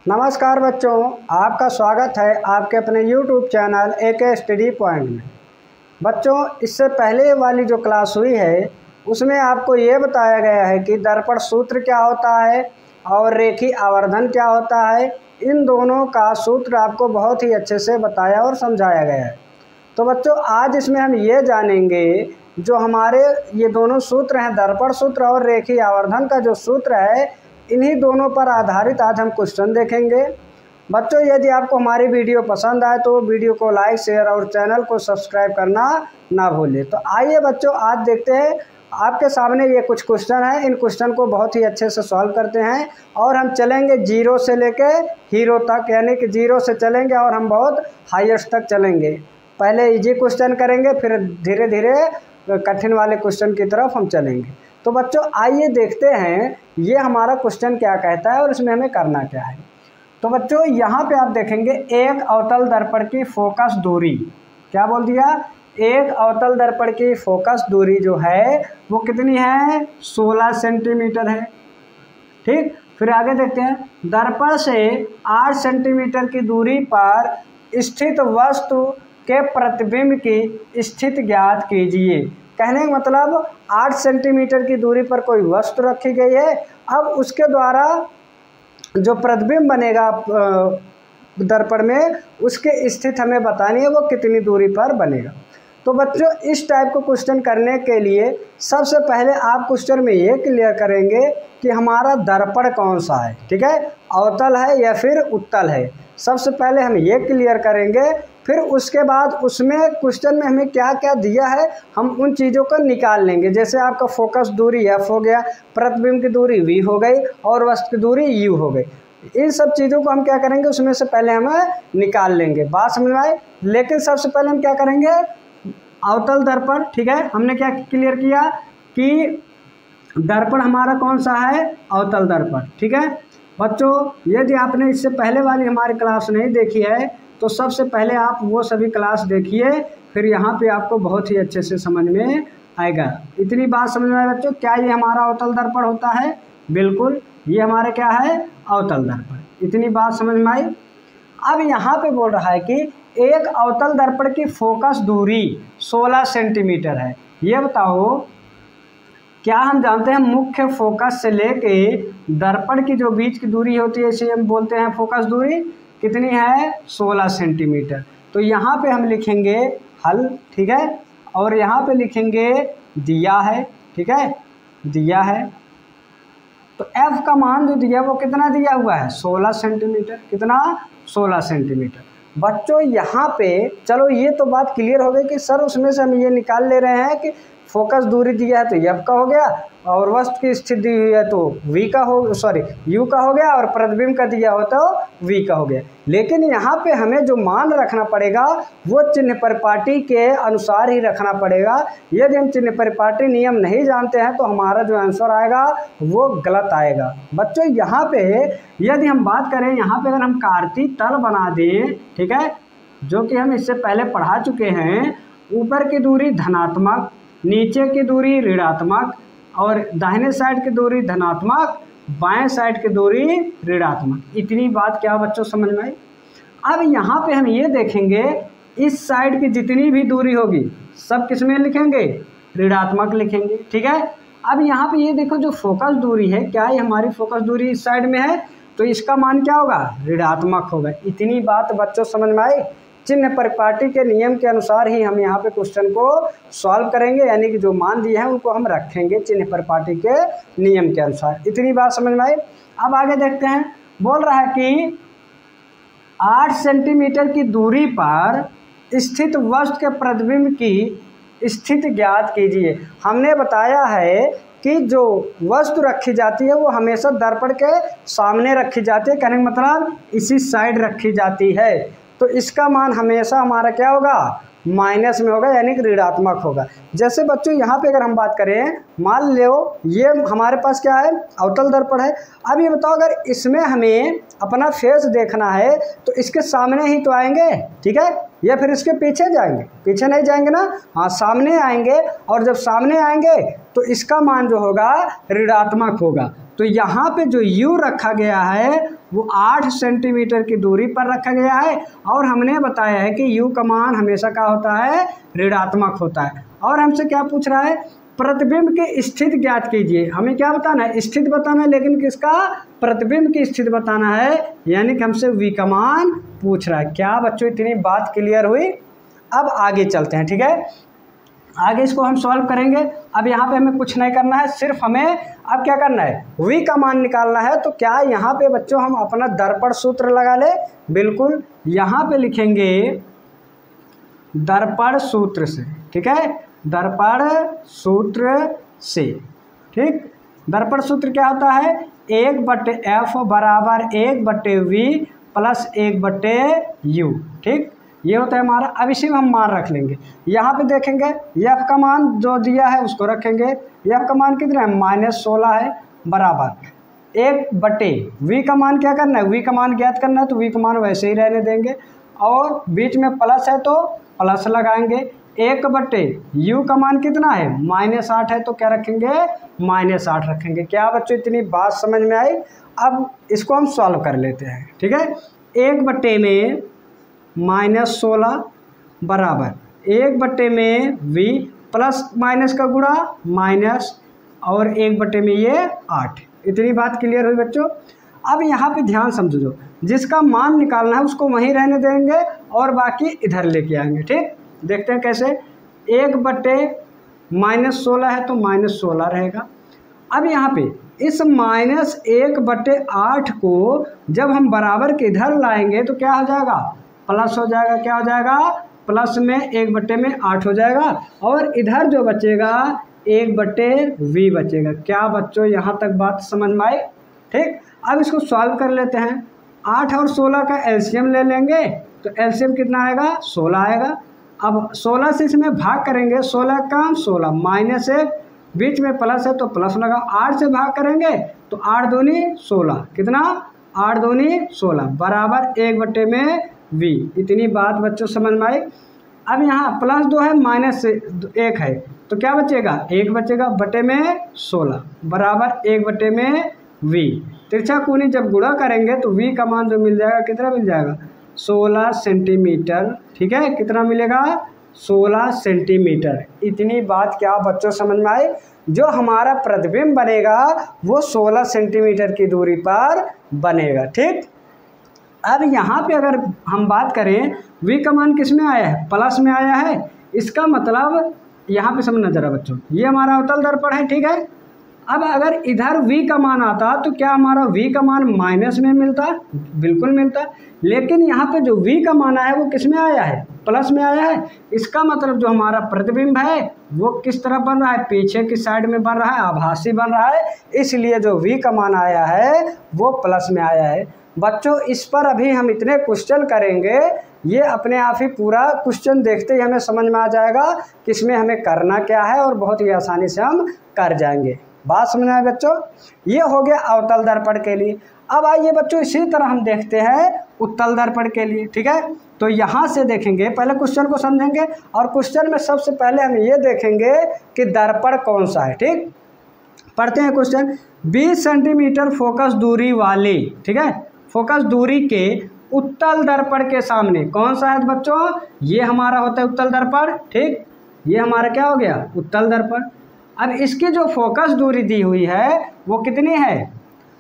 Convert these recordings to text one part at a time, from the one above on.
नमस्कार बच्चों, आपका स्वागत है आपके अपने YouTube channel AK study point में। बच्चों, इससे पहले वाली जो क्लास हुई है उसमें आपको ये बताया गया है कि दर्पण सूत्र क्या होता है और रेखीय आवर्धन क्या होता है। इन दोनों का सूत्र आपको बहुत ही अच्छे से बताया और समझाया गया है। तो बच्चों, आज इसमें हम ये जानेंगे जो हमारे ये दोनों सूत्र हैं, दर्पण सूत्र और रेखीय आवर्धन का जो सूत्र है, इन्हीं दोनों पर आधारित आज हम क्वेश्चन देखेंगे। बच्चों, यदि आपको हमारी वीडियो पसंद आए तो वीडियो को लाइक, शेयर और चैनल को सब्सक्राइब करना ना भूलें। तो आइए बच्चों, आज देखते हैं। आपके सामने ये कुछ क्वेश्चन हैं, इन क्वेश्चन को बहुत ही अच्छे से सॉल्व करते हैं और हम चलेंगे जीरो से लेके हीरो तक, यानी कि जीरो से चलेंगे और हम बहुत हाईएस्ट तक चलेंगे। पहले इजी क्वेश्चन करेंगे, फिर धीरे धीरे कठिन वाले क्वेश्चन की तरफ हम चलेंगे। तो बच्चों, आइए देखते हैं ये हमारा क्वेश्चन क्या कहता है और इसमें हमें करना क्या है। तो बच्चों, यहाँ पे आप देखेंगे एक अवतल दर्पण की फोकस दूरी, क्या बोल दिया, एक अवतल दर्पण की फोकस दूरी जो है वो कितनी है, 16 सेंटीमीटर है। ठीक, फिर आगे देखते हैं, दर्पण से 8 सेंटीमीटर की दूरी पर स्थित वस्तु के प्रतिबिंब की स्थिति ज्ञात कीजिए। कहने का मतलब 8 सेंटीमीटर की दूरी पर कोई वस्तु रखी गई है। अब उसके द्वारा जो प्रतिबिंब बनेगा दर्पण में, उसके स्थिति हमें बतानी है, वो कितनी दूरी पर बनेगा। तो बच्चों, इस टाइप को क्वेश्चन करने के लिए सबसे पहले आप क्वेश्चन में ये क्लियर करेंगे कि हमारा दर्पण कौन सा है। ठीक है, अवतल है या फिर उत्तल है, सबसे पहले हम ये क्लियर करेंगे। फिर उसके बाद उसमें क्वेश्चन में हमें क्या क्या दिया है हम उन चीज़ों को निकाल लेंगे। जैसे आपका फोकस दूरी F हो गया, प्रतिबिंब की दूरी V हो गई और वस्तु की दूरी U हो गई। इन सब चीज़ों को हम क्या करेंगे, उसमें से पहले हम निकाल लेंगे। बात समझ में आए। लेकिन सबसे पहले हम क्या करेंगे, अवतल दर्पण। ठीक है, हमने क्या क्लियर किया कि दर्पण हमारा कौन सा है, अवतल दर्पण। ठीक है बच्चों, यदि आपने इससे पहले वाली हमारी क्लास नहीं देखी है तो सबसे पहले आप वो सभी क्लास देखिए, फिर यहाँ पे आपको बहुत ही अच्छे से समझ में आएगा। इतनी बात समझ में आए बच्चों, क्या ये हमारा अवतल दर्पण होता है? बिल्कुल, ये हमारे क्या है, अवतल दर्पण। इतनी बात समझ में आई। अब यहाँ पे बोल रहा है कि एक अवतल दर्पण की फोकस दूरी 16 सेंटीमीटर है। ये बताओ, क्या हम जानते हैं मुख्य फोकस से लेके दर्पण की जो बीच की दूरी होती है इसे हम बोलते हैं फोकस दूरी, कितनी है, 16 सेंटीमीटर। तो यहाँ पे हम लिखेंगे हल। ठीक है, और यहाँ पे लिखेंगे दिया है। ठीक है, दिया है। तो F का मान जो दिया वो कितना दिया हुआ है, 16 सेंटीमीटर। कितना, 16 सेंटीमीटर। बच्चों, यहाँ पे चलो ये तो बात क्लियर हो गई कि सर उसमें से हम ये निकाल ले रहे हैं कि फोकस दूरी दिया है तो F का हो गया और वस्तु की स्थिति दी हुई है तो V का हो, U का हो गया, और प्रतिबिंब का दिया हो तो V का हो गया। लेकिन यहाँ पे हमें जो मान रखना पड़ेगा वो चिन्ह परिपाटी के अनुसार ही रखना पड़ेगा। यदि हम चिन्ह परिपाटी नियम नहीं जानते हैं तो हमारा जो आंसर आएगा वो गलत आएगा। बच्चों, यहाँ पे यदि हम बात करें, यहाँ पे अगर हम कार्तीय तल बना दें, ठीक है, जो कि हम इससे पहले पढ़ा चुके हैं, ऊपर की दूरी धनात्मक, नीचे की दूरी ऋणात्मक और दाहिने साइड की दूरी धनात्मक, बाएं साइड की दूरी ऋणात्मक। इतनी बात क्या बच्चों समझ में आई। अब यहाँ पे हम ये देखेंगे, इस साइड की जितनी भी दूरी होगी सब किस में लिखेंगे, ऋणात्मक लिखेंगे। ठीक है, अब यहाँ पे ये देखो जो फोकस दूरी है, क्या ये हमारी फोकस दूरी इस साइड में है तो इसका मान क्या होगा, ऋणात्मक होगा। इतनी बात बच्चों समझ में आई। चिन्ह परिपाटी के नियम के अनुसार ही हम यहाँ पे क्वेश्चन को सॉल्व करेंगे, यानी कि जो मान दिए हैं उनको हम रखेंगे चिन्ह परिपाटी के नियम के अनुसार। इतनी बात समझ में आई। अब आगे देखते हैं, बोल रहा है कि 8 सेंटीमीटर की दूरी पर स्थित वस्तु के प्रतिबिंब की स्थिति ज्ञात कीजिए। हमने बताया है कि जो वस्तु रखी जाती है वो हमेशा दर्पण के सामने रखी जाती है, कहने का मतलब इसी साइड रखी जाती है। तो इसका मान हमेशा हमारा क्या होगा, माइनस में होगा, यानी कि ऋणात्मक होगा। जैसे बच्चों यहाँ पे अगर हम बात करें, मान लो ये हमारे पास क्या है, अवतल दर्पण है। अब ये बताओ, अगर इसमें हमें अपना फेस देखना है तो इसके सामने ही तो आएंगे, ठीक है, या फिर इसके पीछे जाएंगे, पीछे नहीं जाएंगे ना, हाँ सामने आएंगे। और जब सामने आएंगे तो इसका मान जो होगा ऋणात्मक होगा। तो यहाँ पे जो U रखा गया है वो 8 सेंटीमीटर की दूरी पर रखा गया है। और हमने बताया है कि u का मान हमेशा क्या होता है, ऋणात्मक होता है। और हमसे क्या पूछ रहा है, प्रतिबिंब की स्थिति ज्ञात कीजिए। हमें क्या बताना है, स्थिति बताना है, लेकिन किसका, प्रतिबिंब की स्थिति बताना है, यानी कि हमसे v का मान पूछ रहा है। क्या बच्चों इतनी बात क्लियर हुई? अब आगे चलते हैं, ठीक है। आगे इसको हम सॉल्व करेंगे। अब यहाँ पे हमें कुछ नहीं करना है, सिर्फ हमें अब क्या करना है, v का मान निकालना है। तो क्या यहाँ पे बच्चों हम अपना दर्पण सूत्र लगा ले? बिल्कुल, यहाँ पे लिखेंगे दर्पण सूत्र से, ठीक है, दर्पण सूत्र से, ठीक। दर्पण सूत्र क्या होता है, 1/f बराबर 1/v प्लस 1/u, ठीक, ये होता है हमारा। अब इसी में हम मान रख लेंगे। यहाँ पे देखेंगे f का मान जो दिया है उसको रखेंगे। f का मान कितना है, -16 है, बराबर 1/v का मान क्या करना है, v का मान ज्ञात करना है, तो v का मान वैसे ही रहने देंगे। और बीच में प्लस है तो प्लस लगाएंगे। 1/u का मान कितना है, -8 है, तो क्या रखेंगे, -8 रखेंगे। क्या बच्चों इतनी बात समझ में आई? अब इसको हम सॉल्व कर लेते हैं, ठीक है। 1/में -16 बराबर 1/में v प्लस माइनस का गुणा माइनस और 1/में ये 8। इतनी बात क्लियर हुई बच्चों? अब यहाँ पे ध्यान समझो, जिसका मान निकालना है उसको वहीं रहने देंगे और बाकी इधर लेके आएंगे, ठीक। देखते हैं कैसे। 1/-16 है तो -16 रहेगा। अब यहाँ पे इस -1/8 को जब हम बराबर के इधर लाएंगे तो क्या हो जाएगा, प्लस हो जाएगा। क्या हो जाएगा, प्लस में 1/8 हो जाएगा। और इधर जो बचेगा 1/v बचेगा। क्या बच्चों यहाँ तक बात समझ में आई? ठीक। अब इसको सॉल्व कर लेते हैं। 8 और 16 का एलसीएम ले लेंगे तो एलसीएम कितना आएगा, 16 आएगा। अब 16 से इसमें भाग करेंगे, 16 का 16 -1 बीच में प्लस है तो प्लस लगा। 8 से भाग करेंगे तो 8 दूनी 16, कितना, 8 दूनी 16 बराबर 1/में v। इतनी बात बच्चों समझ में आई? अब यहाँ +2 है, -1 है, तो क्या बचेगा, 1 बचेगा, बटे में 16 बराबर 1/में v। तिरछा कोनी जब गुणा करेंगे तो v का मान जो मिल जाएगा, कितना मिल जाएगा, 16 सेंटीमीटर, ठीक है। कितना मिलेगा, 16 सेंटीमीटर। इतनी बात क्या बच्चों समझ में आई? जो हमारा प्रतिबिंब बनेगा वो 16 सेंटीमीटर की दूरी पर बनेगा, ठीक। अब यहाँ पे अगर हम बात करें v का मान किस में आया है, प्लस में आया है। इसका मतलब यहाँ पे समझना जरा बच्चों, ये हमारा अवतल दर्पण है, ठीक है। अब अगर इधर v का मान आता तो क्या हमारा v का मान माइनस में मिलता, बिल्कुल मिलता। लेकिन यहाँ पे जो v का मान आया है वो किस में आया है, प्लस में आया है। इसका मतलब जो हमारा प्रतिबिंब है वो किस तरफ बन रहा है, पीछे की साइड में बन रहा है, आभासी बन रहा है। इसलिए जो v का मान आया है वो प्लस में आया है। बच्चों इस पर अभी हम इतने क्वेश्चन करेंगे, ये अपने आप ही पूरा क्वेश्चन देखते ही हमें समझ में आ जाएगा कि इसमें हमें करना क्या है और बहुत ही आसानी से हम कर जाएंगे। बात समझ आए बच्चों? ये हो गया अवतल दर्पण के लिए। अब आइए बच्चों इसी तरह हम देखते हैं उत्तल दर्पण के लिए, ठीक है। तो यहाँ से देखेंगे, पहले क्वेश्चन को समझेंगे और क्वेश्चन में सबसे पहले हम ये देखेंगे कि दर्पण कौन सा है, ठीक। पढ़ते हैं क्वेश्चन। 20 सेंटीमीटर फोकस दूरी वाले, ठीक है, फोकस दूरी के उत्तल दर्पण के सामने कौन सा है बच्चों, ये हमारा होता है उत्तल दर्पण, ठीक। ये हमारा क्या हो गया, उत्तल दर्पण। अब इसकी जो फोकस दूरी दी हुई है वो कितनी है,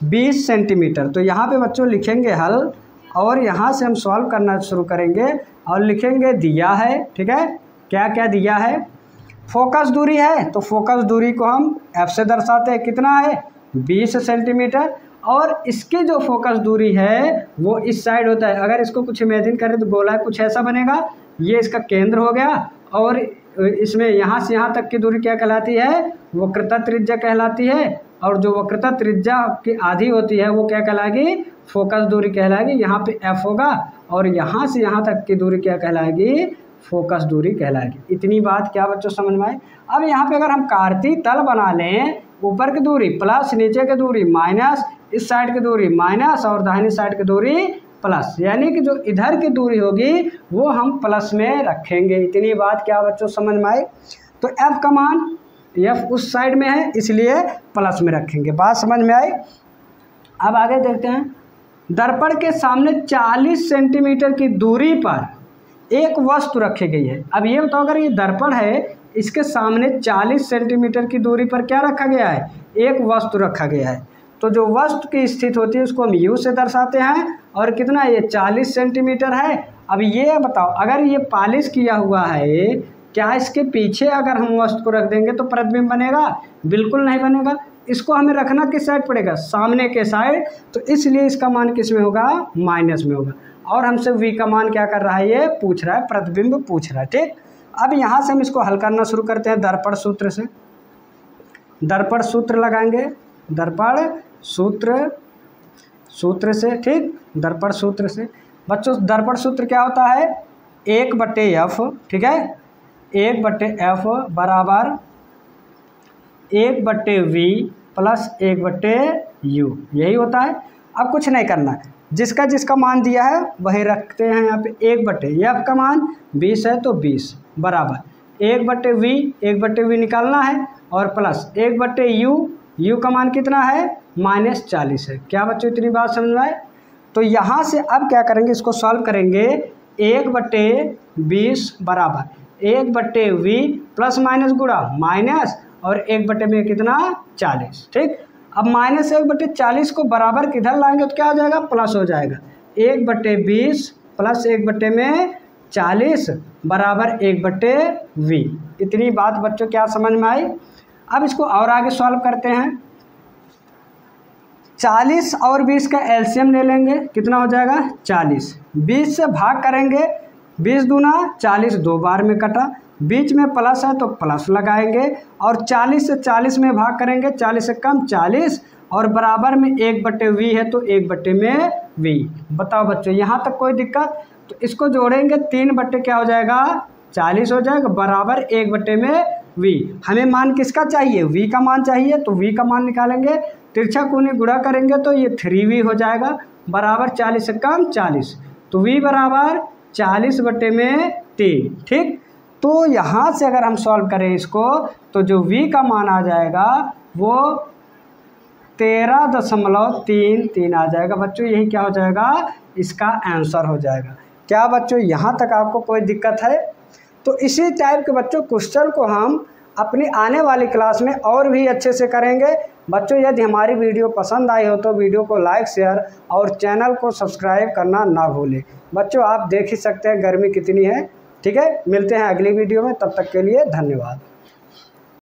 20 सेंटीमीटर। तो यहाँ पे बच्चों लिखेंगे हल और यहाँ से हम सॉल्व करना शुरू करेंगे और लिखेंगे दिया है, ठीक है। क्या क्या दिया है, फोकस दूरी है तो फोकस दूरी को हम f से दर्शाते हैं, कितना है, 20 सेंटीमीटर। और इसकी जो फोकस दूरी है वो इस साइड होता है। अगर इसको कुछ इमेजिन करें तो गोला कुछ ऐसा बनेगा, ये इसका केंद्र हो गया और इसमें यहाँ से यहाँ तक की दूरी क्या कहलाती है, वक्रता त्रिज्या कहलाती है। और जो वक्रता त्रिज्या की आधी होती है वो क्या कहलाएगी, फोकस दूरी कहलाएगी। यहाँ पे f होगा और यहाँ से यहाँ तक की दूरी क्या कहलाएगी, फोकस दूरी कहलाएगी। इतनी बात क्या बच्चों समझ में आए? अब यहाँ पे अगर हम कार्तीय तल बना लें, ऊपर की दूरी प्लस, नीचे की दूरी माइनस, इस साइड की दूरी माइनस और दाहिनी साइड की दूरी प्लस, यानी कि जो इधर की दूरी होगी वो हम प्लस में रखेंगे। इतनी बात क्या बच्चों समझ में आई? तो f का मान, f उस साइड में है इसलिए प्लस में रखेंगे। बात समझ में आई? अब आगे देखते हैं। दर्पण के सामने 40 सेंटीमीटर की दूरी पर एक वस्तु रखी गई है। अब ये बताओ, अगर ये दर्पण है, इसके सामने 40 सेंटीमीटर की दूरी पर क्या रखा गया है? एक वस्तु रखा गया है। तो जो वस्तु की स्थिति होती है उसको हम U से दर्शाते हैं। और कितना, ये 40 सेंटीमीटर है। अब ये बताओ, अगर ये पॉलिश किया हुआ है, क्या इसके पीछे अगर हम वस्तु को रख देंगे तो प्रतिबिंब बनेगा? बिल्कुल नहीं बनेगा। इसको हमें रखना किस साइड पड़ेगा? सामने के साइड। तो इसलिए इसका मान किस में होगा? माइनस में होगा। और हमसे V का मान क्या कर रहा है? ये पूछ रहा है, प्रतिबिंब पूछ रहा है। ठीक, अब यहाँ से हम इसको हल करना शुरू करते हैं दर्पण सूत्र से। दर्पण सूत्र लगाएंगे, दर्पण सूत्र से। ठीक, दर्पण सूत्र से बच्चों, दर्पण सूत्र क्या होता है? 1/f। ठीक है, 1/f बराबर 1/v प्लस 1/u, यही होता है। अब कुछ नहीं करना है, जिसका मान दिया है वही रखते हैं यहाँ पे। 1/f का मान 20 है तो 20 बराबर 1/v, 1/v निकालना है, और प्लस 1/u, u का मान कितना है? -40 है। क्या बच्चों, इतनी बात समझ में आए? तो यहाँ से अब क्या करेंगे, इसको सॉल्व करेंगे। 1/20 बराबर 1/v प्लस माइनस गुणा माइनस, और 1/में में कितना? 40। ठीक, अब -1/40 को बराबर किधर लाएंगे तो क्या हो जाएगा? प्लस हो जाएगा। 1/20 प्लस 1/में में 40 बराबर 1/v। इतनी बात बच्चों क्या समझ में आई? अब इसको और आगे सॉल्व करते हैं। 40 और 20 का एलसीएम ले लेंगे, कितना हो जाएगा? 40। 20 से भाग करेंगे, 20 दूना 40, 2 बार में कटा। बीच में प्लस है तो प्लस लगाएंगे, और 40 से 40 में भाग करेंगे, 40 से कम 40, और बराबर में 1/v है तो 1/में में v। बताओ बच्चों, यहाँ तक कोई दिक्कत? तो इसको जोड़ेंगे, 3/, क्या हो जाएगा? 40 हो जाएगा, बराबर 1/में में v। हमें मान किसका चाहिए? v का मान चाहिए, तो v का मान निकालेंगे। तिरछा कोणी गुणा करेंगे तो ये 3v हो जाएगा, बराबर 40 से कम 40, तो v बराबर 40/में में 3। ठीक, तो यहाँ से अगर हम सॉल्व करें इसको, तो जो v का मान आ जाएगा वो 13.33 आ जाएगा। बच्चों यही क्या हो जाएगा? इसका आंसर हो जाएगा। क्या बच्चों, यहाँ तक आपको कोई दिक्कत है? तो इसी टाइप के बच्चों क्वेश्चन को हम अपनी आने वाली क्लास में और भी अच्छे से करेंगे। बच्चों यदि हमारी वीडियो पसंद आई हो तो वीडियो को लाइक, शेयर और चैनल को सब्सक्राइब करना ना भूलें। बच्चों आप देख ही सकते हैं गर्मी कितनी है। ठीक है, मिलते हैं अगली वीडियो में, तब तक के लिए धन्यवाद।